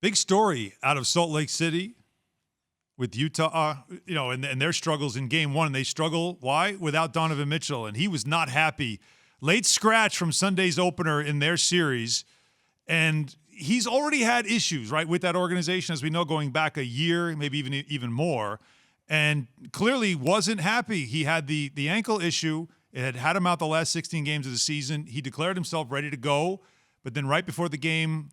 Big story out of Salt Lake City with Utah, and their struggles in game one. They struggle, why? Without Donovan Mitchell, and he was not happy. Late scratch from Sunday's opener in their series, and he's already had issues, right, with that organization, as we know, going back a year, maybe even more, and clearly wasn't happy. He had the ankle issue. It had him out the last 16 games of the season. He declared himself ready to go, but then right before the game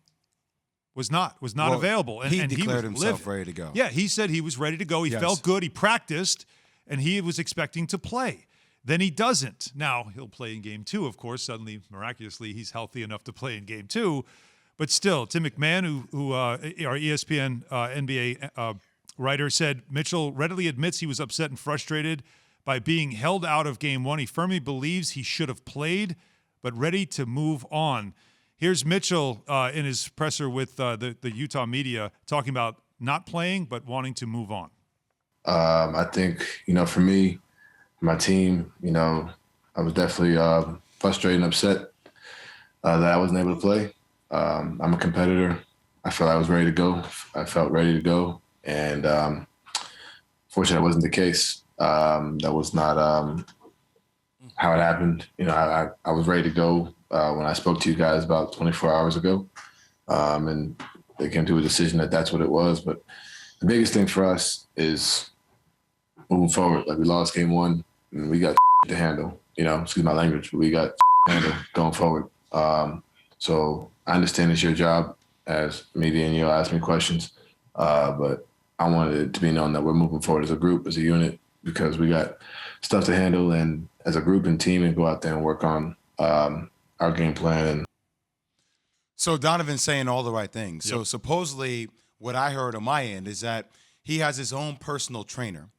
was not available. And he declared was himself ready to go. Yeah, he said he was ready to go. He felt good. He practiced, and he was expecting to play. Then he doesn't. Now, he'll play in game two, of course. Suddenly, miraculously, he's healthy enough to play in game two. But still, Tim McMahon, who our ESPN NBA writer, said Mitchell readily admits he was upset and frustrated by being held out of game one. He firmly believes he should have played, but ready to move on. Here's Mitchell in his presser with the Utah media talking about not playing but wanting to move on. I think, for me, my team, I was definitely frustrated and upset that I wasn't able to play. I'm a competitor. I felt I was ready to go. I felt ready to go. And fortunately, that wasn't the case. That was not how it happened. I was ready to go when I spoke to you guys about 24 hours ago. And they came to a decision that that's what it was. But the biggest thing for us is moving forward. Like, we lost game one and we got to handle, excuse my language, but we got to handle going forward. So I understand it's your job as media and you'll ask me questions. But I wanted it to be known that we're moving forward as a group, as a unit, because we got stuff to handle, and as a group and team, and go out there and work on our game plan. And so Donovan's saying all the right things. Yep. So supposedly what I heard on my end is that he has his own personal trainer,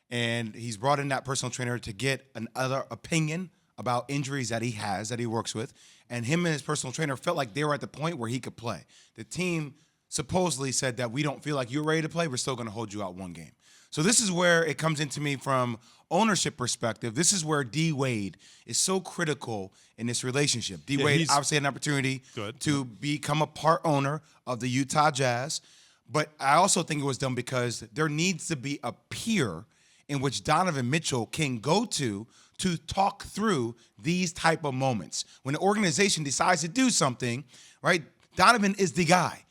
and he's brought in that personal trainer to get another opinion about injuries that he has, that he works with. And him and his personal trainer felt like they were at the point where he could play. The team supposedly said that we don't feel like you're ready to play. We're still going to hold you out one game. So this is where it comes into me from ownership perspective. This is where D. Wade is so critical in this relationship. D. Wade obviously had an opportunity to become a part owner of the Utah Jazz. But I also think it was done because there needs to be a peer in which Donovan Mitchell can go to talk through these type of moments. When the organization decides to do something, right, Donovan is the guy.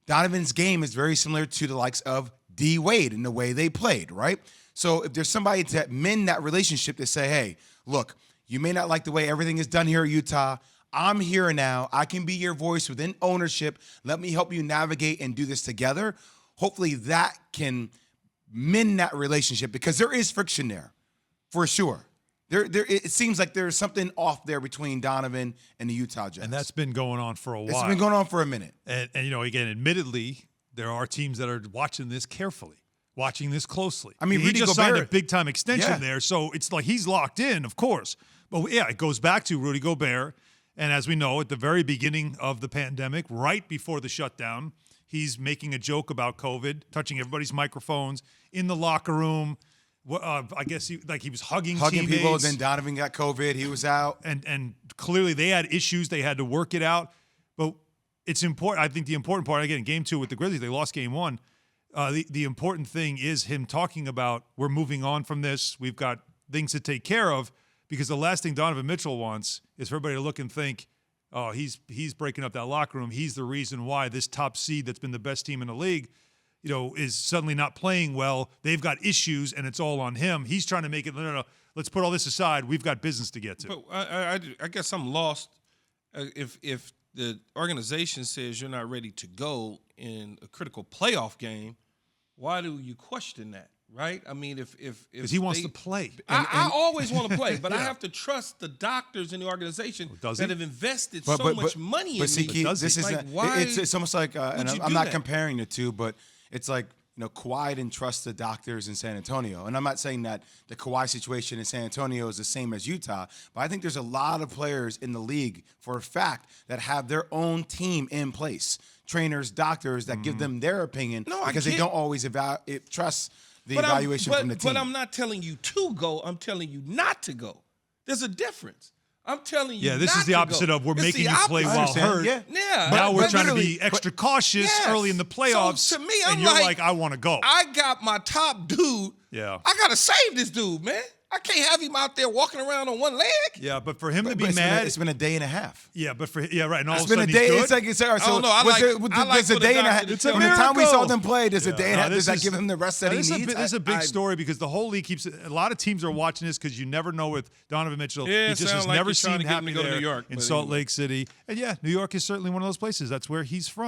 Donovan's game is very similar to the likes of D. Wade in the way they played, right? So if there's somebody to mend that relationship to say, hey, look, you may not like the way everything is done here at Utah. I'm here now. I can be your voice within ownership. Let me help you navigate and do this together. Hopefully that can mend that relationship, because there is friction there, for sure. It seems like there's something off there between Donovan and the Utah Jazz. And that's been going on for a while. It's been going on for a minute. And again, admittedly, there are teams that are watching this carefully, watching this closely. I mean, he Rudy just Gobert signed a big-time extension there, so it's like he's locked in, of course. But, yeah, it goes back to Rudy Gobert. And as we know, at the very beginning of the pandemic, right before the shutdown, he's making a joke about COVID, touching everybody's microphones in the locker room. I guess he was hugging teammates. People. Then Donovan got COVID. He was out. And clearly they had issues. They had to work it out. But it's important. I think the important part, again, game two with the Grizzlies, they lost game one. The important thing is him talking about, we're moving on from this. We've got things to take care of, because the last thing Donovan Mitchell wants is for everybody to look and think, oh, he's breaking up that locker room. He's the reason why this top seed that's been the best team in the league, is suddenly not playing well. They've got issues, and it's all on him. He's trying to make it, no, let's put all this aside. We've got business to get to. But I guess I'm lost. If the organization says you're not ready to go in a critical playoff game, why do you question that, right? I mean, because he wants to play. I always want to play, but I have to trust the doctors in the organization that have invested so much money in me. It's almost like, and I'm not comparing the two, but it's like, Kawhi didn't trust the doctors in San Antonio. And I'm not saying that the Kawhi situation in San Antonio is the same as Utah, but I think there's a lot of players in the league, for a fact, that have their own team in place. Trainers, doctors that give them their opinion because they don't always trust the evaluation from the team. But I'm not telling you to go. I'm telling you not to go. There's a difference. I'm telling you. Yeah, this not is the to opposite go. of we're It's making the you play opposite. I while understand, hurt. yeah. Yeah. Now we're But trying to literally- be extra cautious Yes. early in the playoffs. So to me, and I'm you're like, like, I want to go. I got my top dude. Yeah. I gotta save this dude, man. I can't have him out there walking around on one leg. Yeah, but for him to But be it's mad, it's been a day and a half. yeah, but for right, and all It's of a been a sudden day. he's It's good. like all right. I So don't know. I like there's a for the day and a doctor half. to It's a From the time we saw miracle. them play, there's a day and a half. this Does that is- give him the rest that he this is needs? This is a big story because the whole league keeps. A lot of teams are watching this because you never know with Donovan Mitchell. Yeah, he it just sounds has like never they're trying seemed to get him happy to go to there New York, in but Salt anyway. Lake City. And yeah, New York is certainly one of those places. That's where he's from.